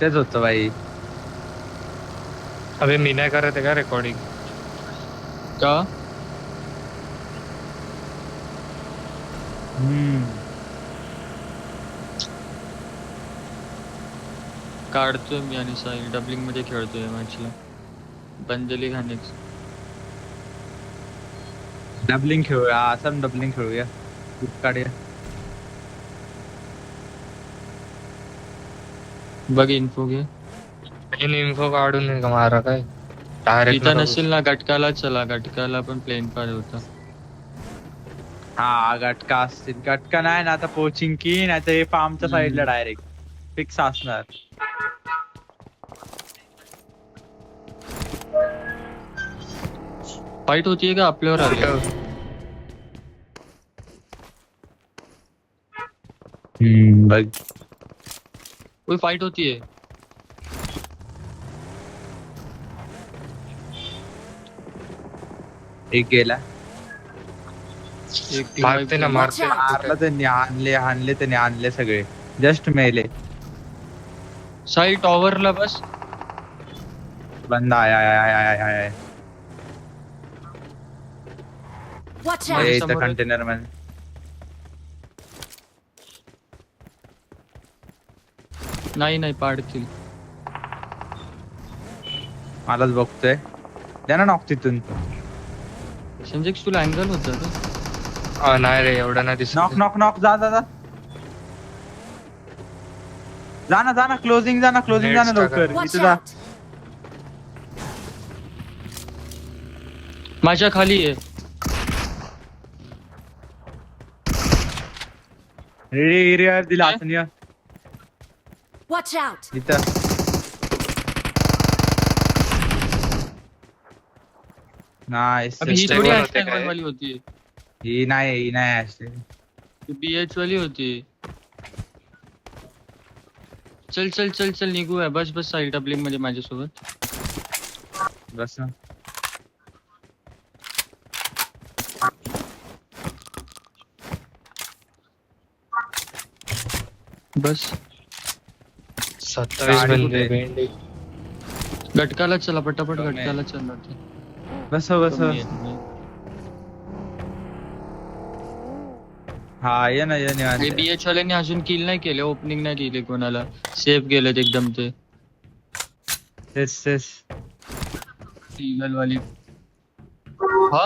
तेच होतं भाई. अबे मी नाही करत आहे का रेकॉर्डिंग? का काढतोय मी आणि साई डबलिंग मध्ये खेळतोय मॅचला. बंदली घाणेच. डबलिंग खेळूया. असं डबलिंग खेळूया. ग्रुप काढूया. बघ इन्फो घे. इन इन्फो काढून नाही का मारा काय डायरेक्ट इथं नसेल ना गटकाला चला गटकाला पण प्लेन पार होता. हा गटका असतील. गटका नाही ना आता पोचिंग की नाही तर हे फार्मच्या साईडला डायरेक्ट फिक्स असणार. फाईट होतीये का आपल्यावर आले? बघ कोई फाईट होतीये. एक गेला. एक team मारते ना wipe मारते ना मारलं कुठे. त्यांनी. आणले त्यांनी आणले सगळे. जस्ट मेले. साई टॉवरला बस. बंदा आय. Watch माझ्या out! इथं समोर आहे. कंटेनर मध्ये. नाही पाडतील. मलाच बघतोय. द्या ना नॉक तिथून. संजय तुला अँगल होता का? नाही रे एवढा नाही दिसत. नॉक जा. जा ना क्लोजिंग जा ना Nades लवकर. Watch इथं जा. out! माझ्या खाली आहे. एरिया दिला काय? आपण या. Watch out! इथं नाईस. अबे ही Stable थोडी होते हॅशटॅग काय? वाली होती. ही नाही असते. बीएच वाली होती. चल निघूया. बस साईड डबलिंग मध्ये माझ्यासोबत. बस बस 27 गाडी बंदे कुठे? भेंडी. गटकाला चला पटापट कमी आहे. गटकाला चला. बस कमी आहे. हा ये ना हे बीएच वाल्यांनी अजून किल नाही केले. ओपनिंग नाही दिली कोणाला. सेफ गेलेत एकदम ते. तेच ईगल वाली. हा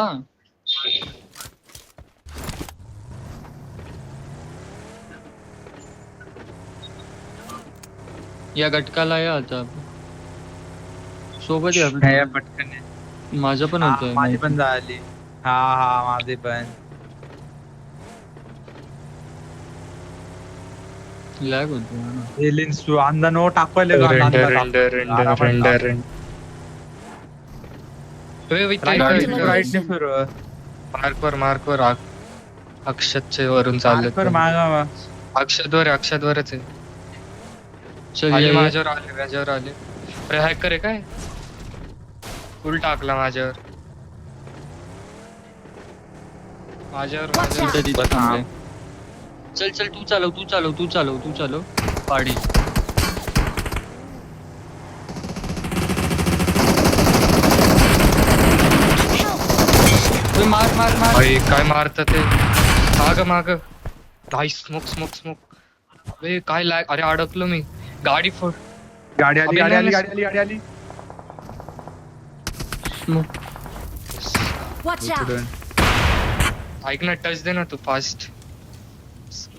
या गटकाला या आता सोबत या हे पटकन ये. माझं पण हा, होतंय. माझी पण झाली. हा माझी पण. लॅग होतो ना. एलियन्स तू अंदा नो टाकवायले का? रेंडर. राईट ने फिर. मार्कवर अक्षतचे वरून चालले. पर मागा अक्षतवरच आहे. चल आले ये. माझ्यावर आले. अरे हॅकर आहे काय? फुल टाकला माझ्यावर. इथं तिथं थांबले. चल तू चालव पाडी. ओय, मार भाई काय मारत ते माग भाई. स्मोक अरे काय लॅग. अरे अडकलो मी. गाडी फोड. गाडी आली. स्मोक. Watch out! ऐक ना टच दे ना तू फास्ट.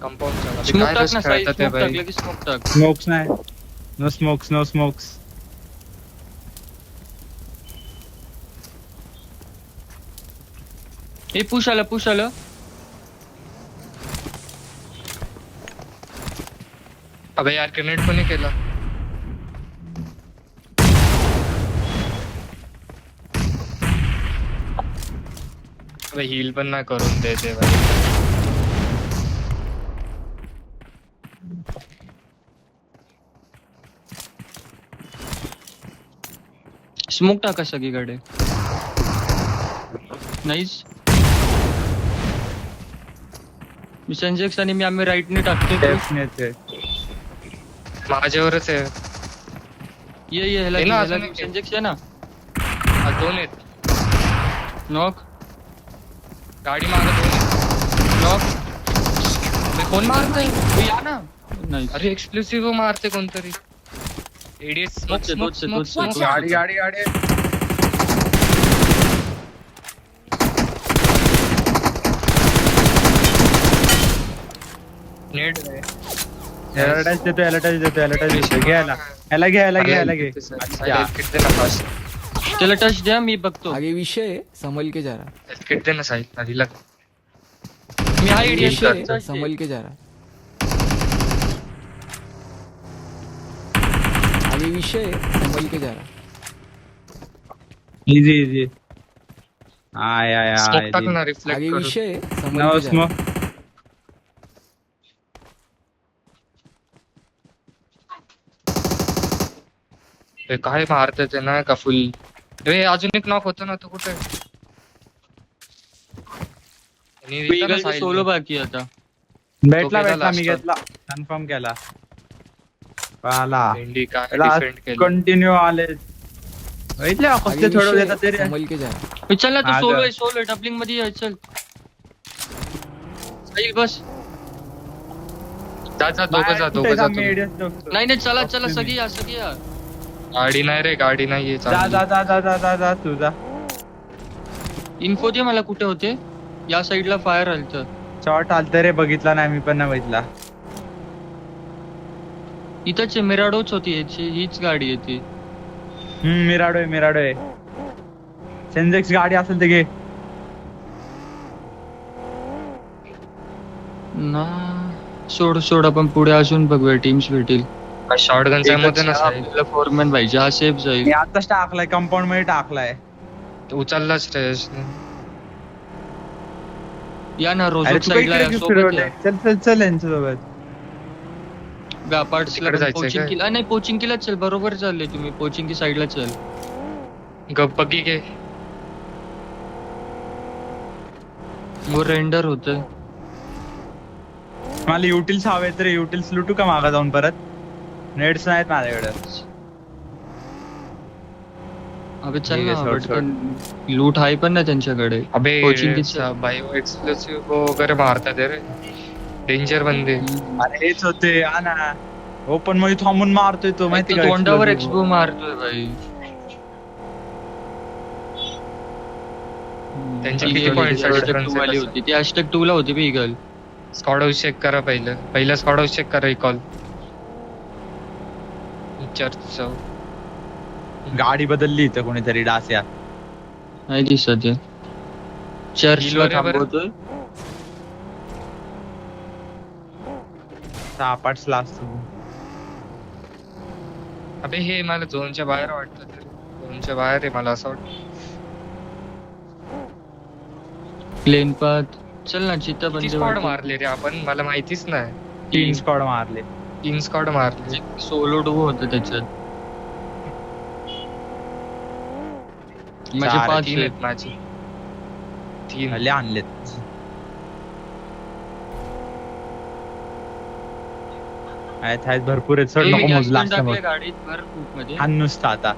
कंपाऊंड स्मोक टाक ना साई. स्मोक टाक लगेच. स्मोक टाक. स्मोक्स नाही. No smokes. हे पुश आलं. अबे यार ग्रेनेड कोणी केला? अबे हील पण नाही करून देते भाई. स्मोक टाका सगळीकडे. नाईस. मी संजय आणि आम्ही राईटने टाकतो. डेफिनेटली. माझ्यावरच आहे. ये ह्याला हे घे, ना, ह्याला अजून घे. एक. सेंजेक्स आहे ना हा, 2 आहेत. नॉक गाडी मागे 2 आहेत. नॉक कोण मारतंय तू या ना. नाही अरे एक्सप्लोसिव्ह मारते कोणतरी. एडीएस स्मोक दोनशे, स्मोक दोनशे, स्मोक दोनशे. स्मोक. गाडी गाडी गाडी नेट याला टच देतो याला टच देतो याला टच देतो घ्यायला याला घे याला घे याला घे अच्छा किट दे ना फास्ट. त्याला टच द्या मी बघतो आगे विषय है, संभल के जा रहा किट दे ना साहिल आधीला. मी हा है इडियट विषय है, संभल के जा रहा है. आगे विषय है, संभल के जा रहा है. Easy easy I I smoke I टाक ना रिफ्लेक्ट आगे करून. विषय है, संभल नो के जा रहा है. स्मोक हे काय मारते ते ना का फुल. रे अजून एक नॉक होतो ना तो कुठे. आणि इथं ना ईगल साहिल सोलो ने. बाकी आता भेटला गेला भेटला मी last वर. घेतला कन्फर्म केला पाला भेंडी काय डिफेंड केलं. कंटिन्यू आले इथले आगे कसले थोडं विषय देतात है, तरी संभल के जा रहा है. चल ना तू हा सोलो का? आहे सोलो आहे डबलिंग मध्ये ये, चल साहिल बस जा दोघं जा दोघं जा तुम्ही. नाही नाही चला चला सगळी या सगळी या गाडी नाही रे गाडी नाहीये जा चांगली. जा जा जा जा जा जा तू जा इन्फो दे मला कुठे होते या साईडला फायर आलत शॉर्ट आलत रे बघितला नाही मी पण नाही बघितला इथंच मिराडोच होती याची हीच गाडी आहे ती मिराडो आहे सेन्झेक्स गाडी असेल ते घे ना सोड सोड आपण पुढे अजून बघूया टीम्स भेटेल शॉर्ट गनच्या मध्ये ना साहिल. आपल्याला फोरमॅन पाहिजे हा सेफ जाईल मी आताच टाकलाय कंपाऊंड मध्ये टाकलाय उचललाच रे. या ना अरे रोजोक तू साईडला या इकडे सोबत फिरवलंय. या चल चल चल यांच्यासोबत गापार्ट्सला तिकडे जायचंय पोचिंग काय? केला नाही पोचिंग केला चल बरोबर चालले तुम्ही पोचिंग की साईडला चल गप बगी घे. वो रेंडर होत मला युटिल्स हवेत रे युटिल्स लुटू का मागा जाऊन परत नेट्स नाहीत माझ्याकडे अबे चल ठीक आहे, ना सोड, पटकन लूट आहे पण ना त्यांच्याकडे अबे Coaching किती- बायो एक्सप्लोसिव्ह वगैरे मारतात रे. डेंजर बंदे. अरे हेच होते हा ना ओपन मध्ये थांबून मारतोय तो माहिती का तोंडावर explosive. एक्सपो मारतोय भाई त्यांचे किती points आहेत? टू वाली होती ती हॅशटॅग 2 ला होती बे ईगल स्क्वॉड हाऊस चेक करा पहिलं स्क्वॉड हाऊस चेक करा रिकॉल. चर्च गाडी बदलली इथं कोणीतरी डास्या नाही दिसत चर्चला Hill वर आहे बरं. थांबवतोय सापाट्सला असतो अबे हे मला झोनच्या बाहेर वाटतं तरी. झोनच्या बाहेर आहे मला असं वाटतं. प्लेन पाथ चल ना चित्ता किती बंद स्क्वॉड मारले रे आपण मला माहितीच नाही. 3 स्क्वॉड मारले 3 स्क्वॉड मारले. सोलो डुओ होतं त्याच्यात माझे 5 3 आहेत माझे. 3 भले आणलेत आहेत भरपूर आहेत चढ नको मोजला असतं मग गाडीत भर खूप मध्ये हा नुसतं आता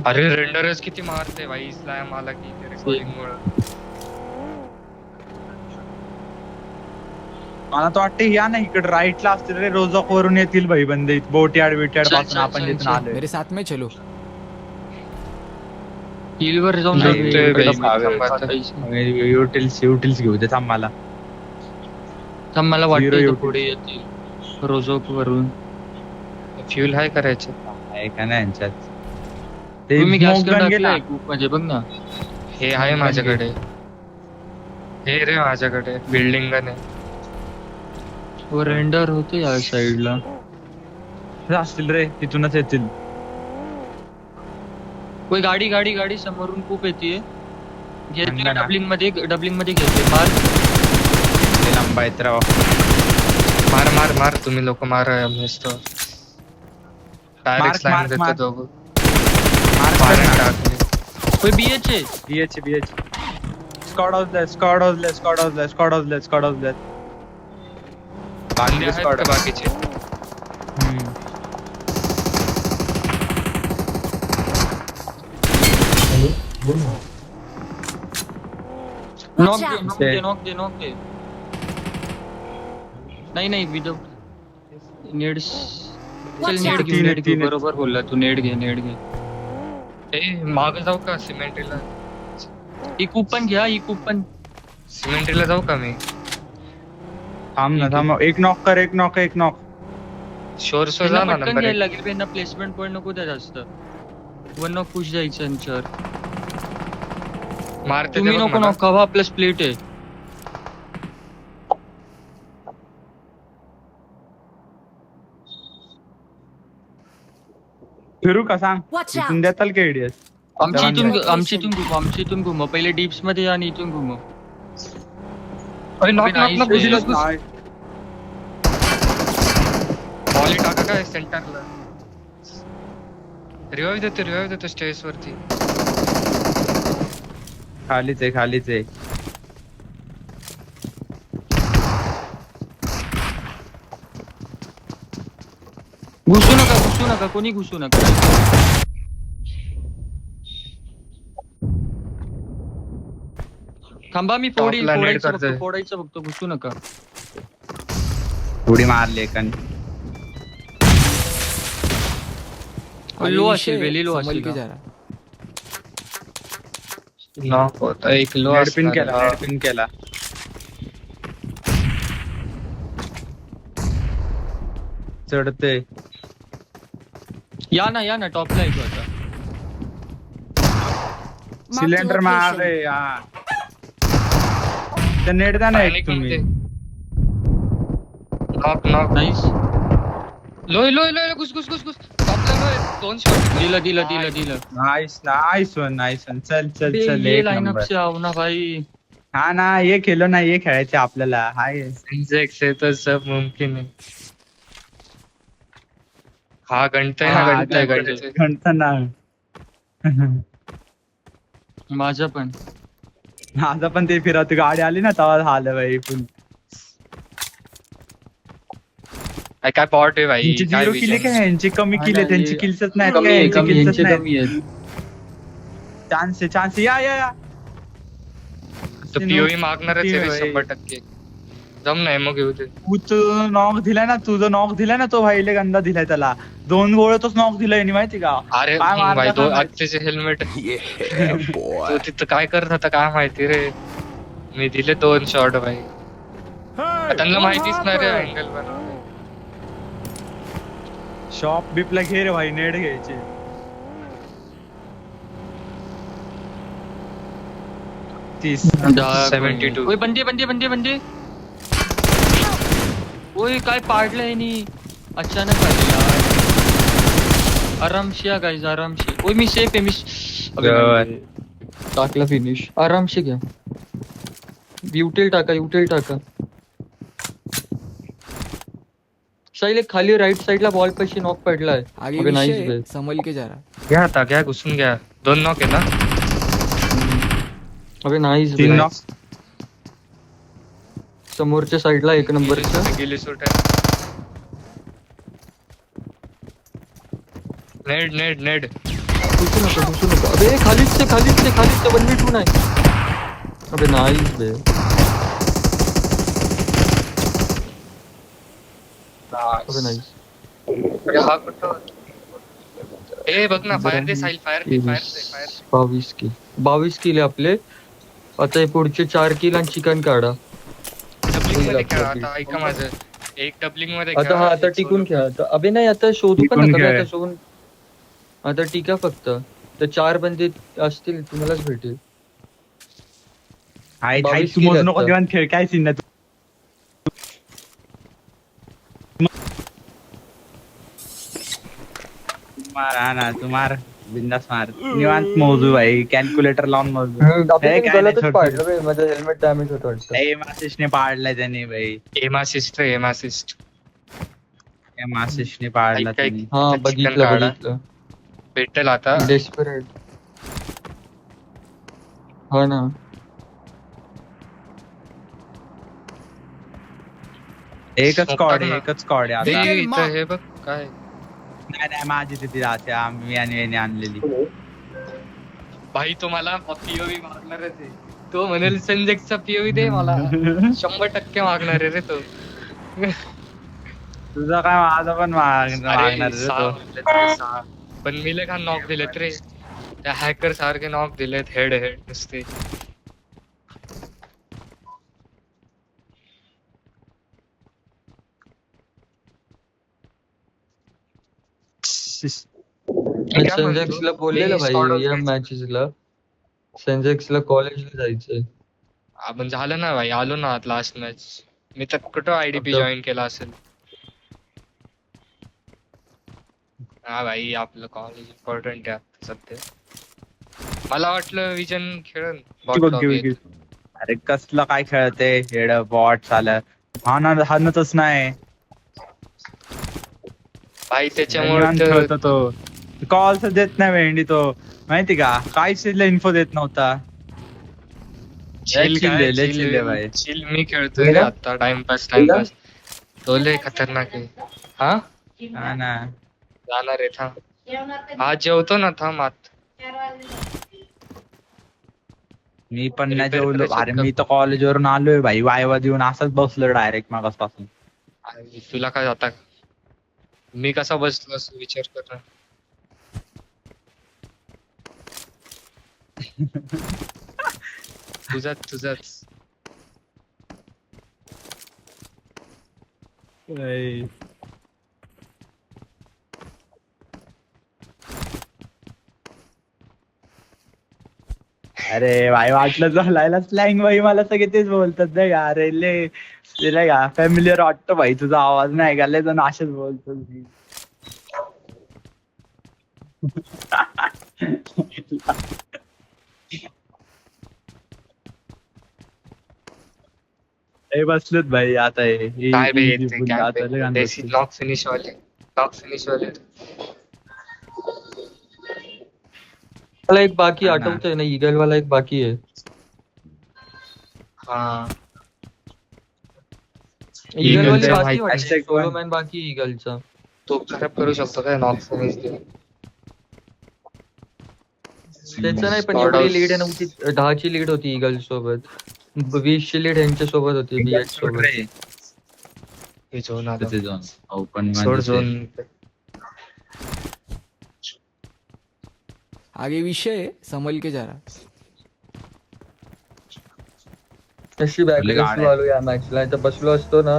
अरे रेंडरच किती मारते भाई स्लॅम आला की रेकॉर्डिंग मुळे. मला तर वाटतं या ना इकडे राईटला असतील रे रोजॉक वरून येतील भाई बंदे बोटयार्ड बिटयार्ड चल, पासून चल, आपण चल, जिथून चल. आलोय मेरे साथ में चलो. हिल वर जाऊन नाही, जाऊया. इकडे इकडे बाई, थांबायचं. युटिल्स घेऊ देत आम्हाला थांब, मला Zero वाटतं इथं utility. पुढे येतील रोजोक वरून फ्युल हाय करायचं. आहे का नाही यांच्यात ते तुम्ही गॅस smoke gun गेला. खूप मध्ये बघ ना हे आहे माझ्याकडे. हे रे माझ्याकडे बिल्डिंग गन आहे. वो रेंडर होते या साईडला असतील रे तिथूनच येतील कोई गाडी गाडी गाडी समोरून खूप येते अंगणा. डबलिंग मध्ये घेते मार ते लांब आहेत राव मार मार मार तुम्ही लोक मार मस्त. डायरेक्ट मार, स्लॅम मार, देतो मार. दोघं. मार पाण्यात कर ना. टाकले. कोई बीएच आहे BH squad house left, squad house left, squad house left, squad house left, squad house left. बंदे बाकी आहेत स्कॉड का बाकीचे? नॉक Watch दे out! नॉक दे नॉक दे नॉक दे. नाही नाही विदाउट नेड. चल Watch नेड out. घेऊ नेड घेऊ. तीन आहेत. बरोबर बोलला तू. नेड घे नेड घे. ए माग जाऊ का सिमेंट्रीला? ही कूपन घ्या ही कूपन. सिमेंट्रीला जाऊ का मी? थांब ना थांब. एक नॉक कर, एक नॉक, एक नॉक. शोर जा ना पटकन नंबर घ्यायला लागेल त्यांना. प्लेसमेंट पॉईंट नको द्या जास्त. वन नॉक पुश जायचं यांच्यावर. मारते तुम्ही ते बघ नको मला. नॉक हवा प्लस प्लेट आहे. फिरू का सांग? Watch इथून out! देताल का एडीएस? आमच्या इथून घुमव पहिले डीप्स मध्ये या आणि इथून घुमव. अरे नॉक अबे नॉक nice नॉक बे. घुस बॉल टाका काय सेंटरला. रिवाइव देतो स्टेज वरती. खालीच आहे, खालीच आहे. घुसू नका कोणी घुसू नका. थांबा मी Top ला net करतोय. फोडायचं फक्त घुसू नका. उडी मारली एकाने. लो असेल वेली लो संभल के असेल. जा रहा. नॉक होता एक लो हेडपिन केला, हेडपिन केला. चढते. या ना टॉपला येतो आता. Marked a सिलेंडर मार location. रे. हा तर नेट द्या ना एक तुम्ही. Knock knock nice. लोय घुस टॉपला लोय. 2 शॉट दिलं. Nice nice one, nice one. चल चल चल. ये एक लाइनअप नंबर. से आओ ना भाई. हा ना, ये खेलो ना, ये खेळायचे आपल्याला. हाय इंजेक्ट से तो सब मुमकिन है. हा घंटा हा, आहे घंटा ना. माझं पण. माझं पण ते फिरत गाडी आली ना तेव्हा झालं भाई. फुल काय बॉट आहे भाई. यांची काय 0 किले काय, यांची कमी हा किले. ना, त्यांची हे- किल्सच नाहीत कमी काय, आहे, यांची कमी किल्सच यांचे नाहीत. कमी आहेत. चान्स आहे, चान्स. या तो पीओई मागणारच आहे POE. 100%. जम नाही मग घेऊ ते. तू नॉक दिलाय ना, तुझं नॉक दिलाय ना, तो भाईले गंदा दिलाय त्याला. 2 गोळ्यातच नॉक दिलाय यांनी, माहिती का? अरे काय मारलं भाई काय माहिती? आजचे हेल्मेट तो तिथं काय करत होता काय माहिती रे. मी दिले 2 शॉट भाई. त्यांना माहितीच नाही रे अँगल बनवले. शॉप बिपला घे रे भाई, नेट घ्यायचे. तीस 72. ओय बंदे. ओय काय पाडलंय नी. अचानक आले यार. आरामशी या गाईज आरामशी. ओय मी सेफ आहे. बरोबर. टाकला फिनिश. आरामशी घ्या. युटेल टाका. साहिल एक खाली राईट साइडला बॉल पाशी नॉक पडलाय. आगे अबे नाइस विषय बे. है, संभल के जा रहा. घ्या आता घ्या घुसून घ्या. 2 नॉक आहे ना. अबे नाइस 3 बे. नॉक. समोरच्या साइडला 1 नंबरचं. गेली सूट आहे. नेड घुसू नका. अबे खालीच ते 1v2 नाही. अबे नाइस बे. अबे नाइस. अरे हा कुठं. ए बघ ना फायर दे साहिल. फायर दे. 22 किल आहे आपले. आता हे पुढचे 4 किल आणि चिकन काढा. डबलिंग मध्ये खेळा आता. ऐका माझं. एक डबलिंग मध्ये आता हा आता टिकून खेळा. अबे नाही आता शोधू पण टिकून नका. खेळ. आता शोधून आता टिका फक्त. तर 4 बंदे असतील तुम्हालाच भेटेल. हाय 22 तू मोजू किल नको आता. देवान खेळ. काय सीन नाही. मार. हा ना, तू मार. बिंदास मार. निवांत मोजू भाई. कॅल्क्युलेटर लावून मोजू. हे काय नाही, छोटं. माझं हेल्मेट डॅमेज होतं वाटतं. एम आशिषने पाडलाय त्याने भाई. एम असिस्ट एम आशिषने पाडला ऐक, ऐक. त्याने. हा चिकन बघितलं काढा. भेटेल आता. डेस्परेट. हा ना. एकच Smoke स्कॉड टाक आहे ना. एकच स्कॉड आहे हे आता इथं हे बघ काय नाही नाही माझी तिथे जाते आम्ही आणि याने आणलेली भाई तो मला पीओव्ही मागणारच आहे. तो म्हणेल संजयचा पीओव्ही दे मला 100% मागणार आहे रे तो. तुझा काय माझा पण मागणार अरे रे सहा तो म्हणलं तरी सहा. पण मी लय घाण नॉक दिलेत रे. त्या हॅकर सारखे नॉक दिलेत हेड हेड नुसते. मी काय म्हणतो? सेन्झेक्सला बोललेलं मी भाई sort of या घ्यायचं. मॅचेसला सेन्झेक्सला कॉलेजला जायचंय. आपण झालं ना भाई आलो ना लास्ट मॅच. मी तर कुठं आयडीपी आता- जॉईन केला असेल. हा भाई आपलं कॉलेज इम्पॉर्टंट आहे आता सध्या. मला वाटलं विजन खेळन बघ, बघ. अरे कसलं काय खेळते हेड बॉट आलं हाणतच नाही भाई त्याच्यामुळे निवांत तर खेळतो तो कॉल्स देत नाही वेंडी तो माहिती का काहीच इन्फो देत नव्हता चिल chill काय लय chill आहे भाई. चिल मी खेळतोय रे आता टाइमपास तो लय खतरनाक आहे. हा हा ना जाणार आहे थांब. आज जेवतो ना थांब आत. मी पण नाही Repair जेवलो करायचं अरे का? मी तर कॉलेजवरून आलोय भाई वायवा देऊन असंच बसलो डायरेक्ट मागासपासून आणि तुला काय जाता मी कसा बसलो असं विचार कर ना. तुझाच अरे भाई वाटलं झालायला स्लँग भाई मला सगळे तेच बोलतात नाही का अरे नाही का फॅमिलीवर वाटतो भाई तुझा आवाज नाही का लय जण असेच बोलतो हे बसलेत भाई आता काय बे हे ते काय देसी नॉक फिनिश वाले मला एक बाकी हा ना. आठवतोय ना ईगल वाला एक बाकी आहे. हा ईगल वाली Eagle चा बाकी माहित वाटते hashtag सोलो one. मॅन बाकी ईगलचा. तो खराब करू शकतो काय नॉक फिनिश त्याचं नाही पण Sort एवढी of. लीड नव्हती 10ची लीड होती ईगल सोबत 20ची लीड यांच्या सोबत होती बीएच सोबत. हे झोन आलं ओपन सोड झोन. आगे विषय संभल के जा रहा. नशीब आपली गाड ऍग्रेसिव्ह आलो या मॅचला तर बसलो असतो ना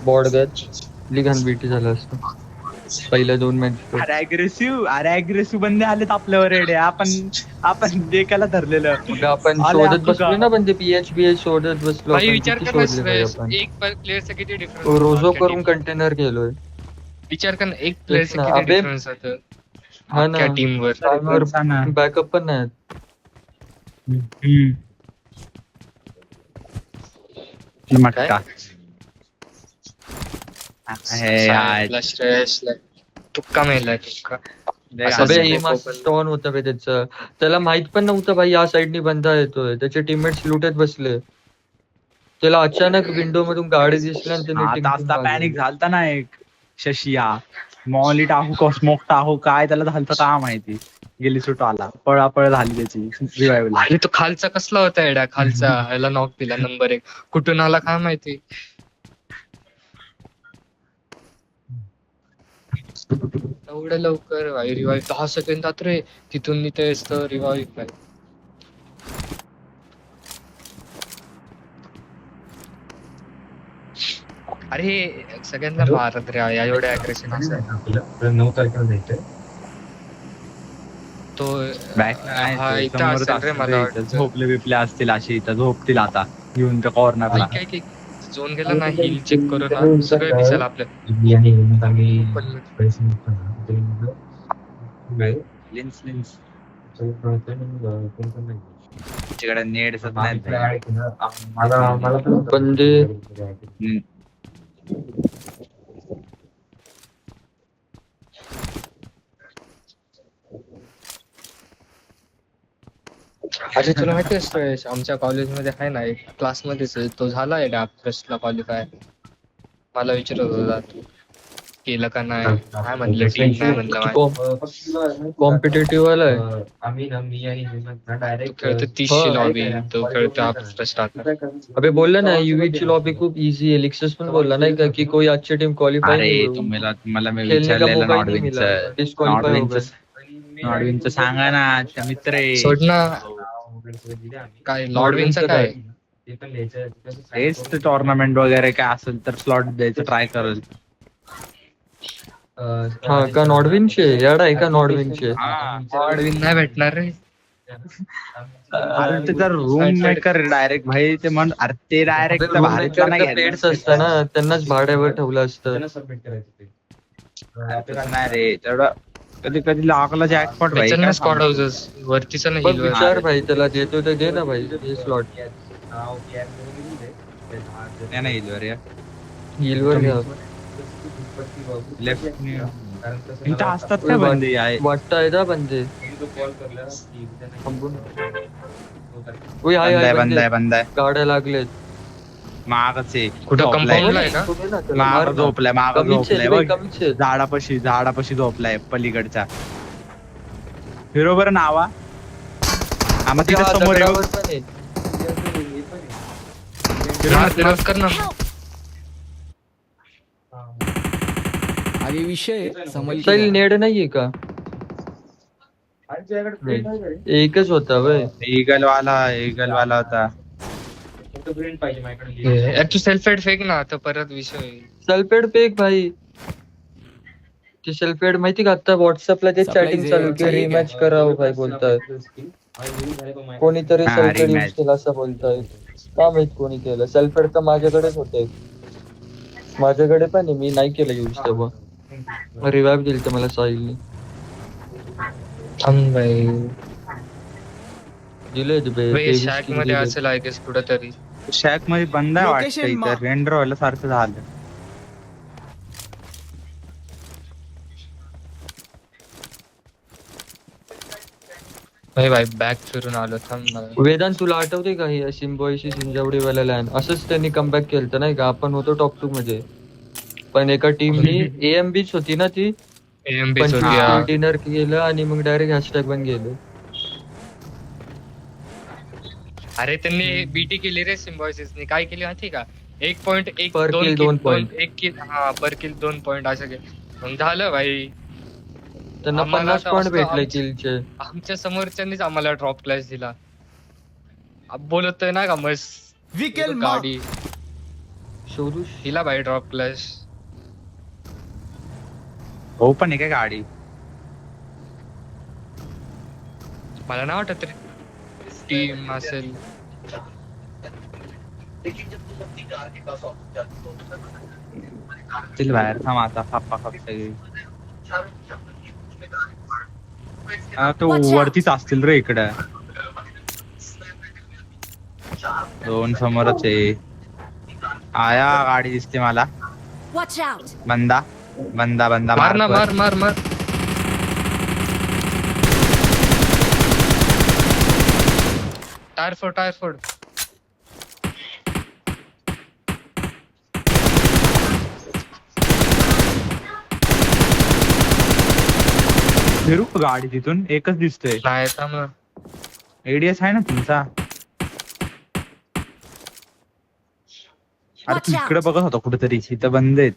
बॉर्डगत लिघान बीटी झालं असतं पहिल्या 2 मॅच. अरे अग्रेसिव्ह बंदे आलेत आपल्यावर एडे आपण देखायला धरलेलं मग आपण आले शोधत आपलं बसलो का? ना पण ते पीएच शोधत बसलो भाई आपण विचार किती कर ना शोधले भाई श्रेयस, आपण. एक प्लेअरचा किती डिफरन्स रोजो करून कंटेनर केलोय. विचार कर ना एक प्लेअरचा ना, किती अबे. डिफरन्स होतं हा ना अख्ख्या टीमवर. टाइमवर बॅकअप पण नाही. मटका श्रेयसला तुक्का मेला तुक्का. अबे एम स्टॉन होता बे त्याचं त्याला माहित पण नव्हतं भाई या साइडनी बंदा येतोय त्याचे टीममेट्स लुटत बसले त्याला अचानक विंडो मधून गाडी दिसली आणि त्याने तासता पॅनिक झालता ना एक शशिया मॉली टाकू का स्मोक टाकू काय त्याला झालं का माहिती गेली सुट आला पळापळ झाली त्याची रिवायवला. अरे तो खालचा कसला होता एडा खालचा ह्याला नॉक दिला नंबर 1 कुठून आला काय माहिती. एवढं लवकर भाई रिवाईव्ह 10 सेकंदात रे तिथून निघते असतं रिवाईव्ह काय. अरे सगळ्यांना मारत रे या एवढ्या अग्रेशन असं 9 तारखेला जायचंय. तो हा इथं असेल रे मला वाटतं. झोपले बिपले असतील अशी इथं झोपतील आता घेऊन त्या कॉर्नरला. काय झोन गेला ना हिल चेक करू ना सगळं दिसेल आपल्याला. मी आणि हेमंत आम्ही पैसे निघतो ना तरी मग लिन्स लिन्स कळतंय मग कोण पण नाही. तिकडे नेड नाही मला पण ते अच्छा तुला माहिती आहे आमच्या कॉलेजमध्ये आहे ना एक क्लासमध्येच आहे तो झालाय ला क्वालिफाय. मला विचारत होता तू केलं का नाही काय म्हणलं टीम नाही म्हणलं माझी. कॉम्पिटेटिव्ह वाला आहे. आम्ही ना मी आणि हेमंत ना तू डायरेक्ट खेळतो 30ची लॉबी तो खेळतो आपला स्टार्टर. अबे बोलला ना UV ची लॉबी खूप इझी है. लिक्सस पण बोलला नाही का की कोई अच्छी टीम क्वालिफाई अरे नहीं हुई. तुम्हाला मी खेळने का विचारलेलं मोबाईल नाही मिला. Disqualify हो गए. नॉडविनचं सांगा ना त्या मित्र आहे. सोड ना काय लॉर्डविनचं काय ते पण लिहायचं तेच ते टुर्नामेंट वगैरे काय असेल तर स्लॉट द्यायचं ट्राय करेल. हा का नॉर्डविनचे याडा आहे का नॉर्डविनचे. लॉर्डविन नाही भेटणार रे. अरे त्याचा रूम मेकर डायरेक्ट भाई ते म्हण अरे ते डायरेक्ट भारीतला नाही पेड्स असतं ना त्यांनाच भाड्यावर ठेवलं असतं. सबमिट करायचं ते नाही रे तेवढं कधी कधी लागला जॅकपॉट भाई. त्याचं स्क्वॉड हाऊसेस वरतीच ना बघ हिल विचार भाई त्याला देतो तर दे ना भाई हे स्लॉट नाही हिलवर या हिलवर घ्या. लेफ्ट इथं असतात काय बंदी आहे. वाटतं आहे ना बंदे. कॉल करला की थांबून. ओय हाय हाय बंद आहे बंदे. गाड्या लागलेत. मागच आहे कुठं झोपलाय. कंपाऊंडला आहे का? तुम्ही ना त्याला माग मार ना. झोपलाय माग कमीच झोपलाय आहेत रे, बघ कमीच आहेत. झाडापाशी झोपलाय पलीकडच्या बरोबर नावा आम्हा तिथे हा, समोर येऊ. दगडावर पण आहे. मार्क कर ना. Help! आगे विषय समल के साहिल जा रहा नेड नाहीये का. एकच होता वय. ईगल वाला होता. प्रिंट पाहिजे माझ्याकडे. यार तू सेल्फ एड फेक ना आता परत विषय होईल. सल्फेड पेक भाई. ते सल्फेड माहिती का आता व्हॉट्सअपला ते Supplies चॅटिंग आहे, चालू की चाहिए क्या? रिमॅच करावं भाई बोलतायत. कोणीतरी हा, सल्फेड यूज rematch. केला असं बोलतायत. का माहित कोणी केलं. सल्फेड तर माझ्याकडेच होते. माझ्याकडे पण आहे मी नाही केलं यूज तेव्हा. रिवाइव दिल तर मला साहिलने थांब भाई. दिले शॅक मध्ये असेल आय गेस कुठं तरी. शॅक मध्ये बंद आहे वाटतं Location इथं mark. रेंडर व्हायला सारखं झालं. भाई बॅक फिरून आलो थांब मला. वेदांत तुला आठवते का ही सिम्बॉयशी सिंजावडी वाला लॅन असंच त्यांनी कमबॅक केलं नाही का. आपण होतो टॉप 2 मध्ये पण एका टीमनी AMBच होती ना ती. AMB पण होती डिनर केलं आणि मग डायरेक्ट हॅशटॅग पण गेलं. अरे त्यांनी बीटी केली रे सिम्बॉयसिसनी. काय केली माहिती का 1.1 Per kill 2 point. 1 किल हा पर किल 2 पॉइंट असं केलं. मग झालं भाई. त्यांना आम्हाला 50 तर पॉईंट असं भेटले आमचं- किलचे. आमच्या समोरच्यांनीच आम्हाला ड्रॉप क्लॅश दिला. बोलतोय ना का मस्त Vehicle गाडी शोधू दिला भाई ड्रॉप क्लॅश. हो पण आहे काय गाडी. मला नाही वाटत रे टीम असेल. चल बाहेर थांब आता फाप्पा सगळी. तो Watch out. वरतीच असतील रे इकडं. दोन समोरच आहे. आया गाडी दिसते मला. Watch out! बंदा मार ना मार. मार. टायर फोड. फिरू का गाडी तिथून एकच दिसतोय. नाही थांब ना. एडीएस आहे ना तुमचा. अरे Watch तू out. इकडे बघत होता कुठेतरी इथं बंद आहेत.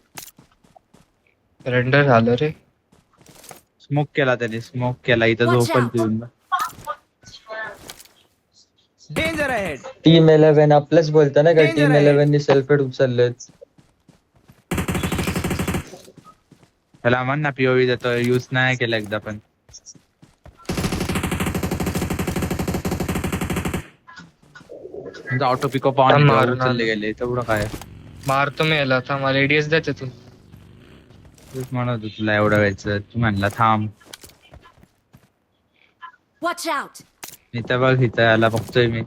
रेंडर झालं रे. स्मोक केला त्याने स्मोक केला इथं Watch झोपल out. पिऊन. Danger ahead. टीम 11 आपलंच बोलता ना का Danger टीम आहे. 11 नी सल्फेड उचललेत. त्याला म्हण ना पीओव्ही देतो यूज नाही केला एकदा पण. ऑटो पिकअप ऑन मारून उचलले आलो. गेले तेवढं काय. मारतो मी याला थांब. मला एडीएस द्यायचं तू. तूच म्हणत होता तुला एवढं व्हायचं तू म्हणला थांब. Watch out! इथं बघ इथं याला बघतोय मी.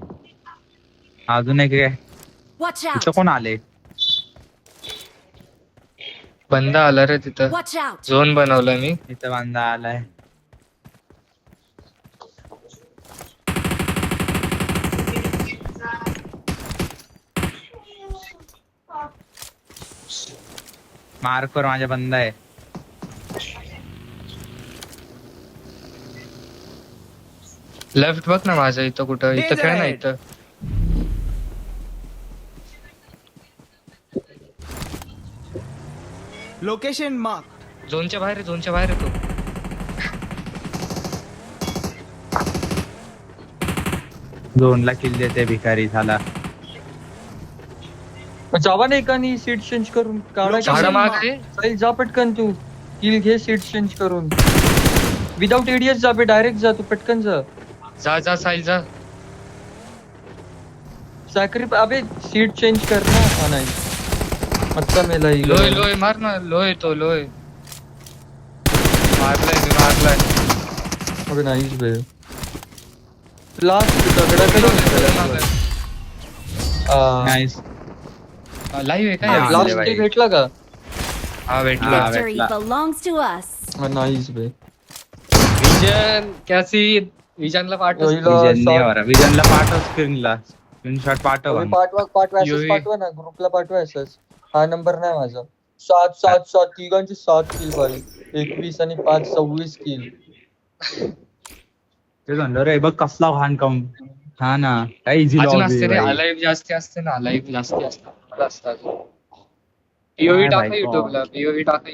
अजून एक काय Watch इथं out! कोण आले. बंदा आला रे तिथं. Watch out! झोन बनवला मी. इथं बांधा आलाय. मार्कवर माझ्या बंद आहे. लेफ्ट बघ ना माझं इथं कुठं इथं Danger खेळ ना ahead. इथं. Location mark. झोनच्या बाहेर आहे, झोनच्या बाहेर आहे तो. दोनला किल देते भिकारी झाला. जावा ना एकानी सीट चेंज करून काढा. झाडा मागे साहिल जा पटकन तू किल घे सीट चेंज करून. विदाउट एडीएस जा बे, डायरेक्ट जा तू पटकन जा. जा साहिल जा. अबे सीट चेंज कर ना. हा नाही आता मेला ही. लोय लोय मार ना. लोय तो लोय मारलाय. अबे नाहीच बे. Last दगडाकडे nice. लाईव्ह आहे काय? हा, लास्ट भाई. भेटला का? हा भेटला. हा. Victory vetla. belongs to us. हा नाहीच बे. विजन कॅसी विजनला पाठव. विजनला पाठव स्क्रीनला स्क्रीनशॉट पाठव. अबे पाठवा UAV. असंच पाठवा ना ग्रुपला पाठवा असंच. हा नंबर नाही माझा. 7 तिघांची 7 किल भाई. 21 आणि 5 26 किल. ते म्हणलं रे बघ कसला घाण कम. हा ना काय इझी अजून लॉबी असते रे. भाई. अलाइव्ह जास्ती असते ना. अलाइव्ह जास्ती असतात. पीओव्ही काय टाका भाई, युट्यूबला. पीओव्ही टाका.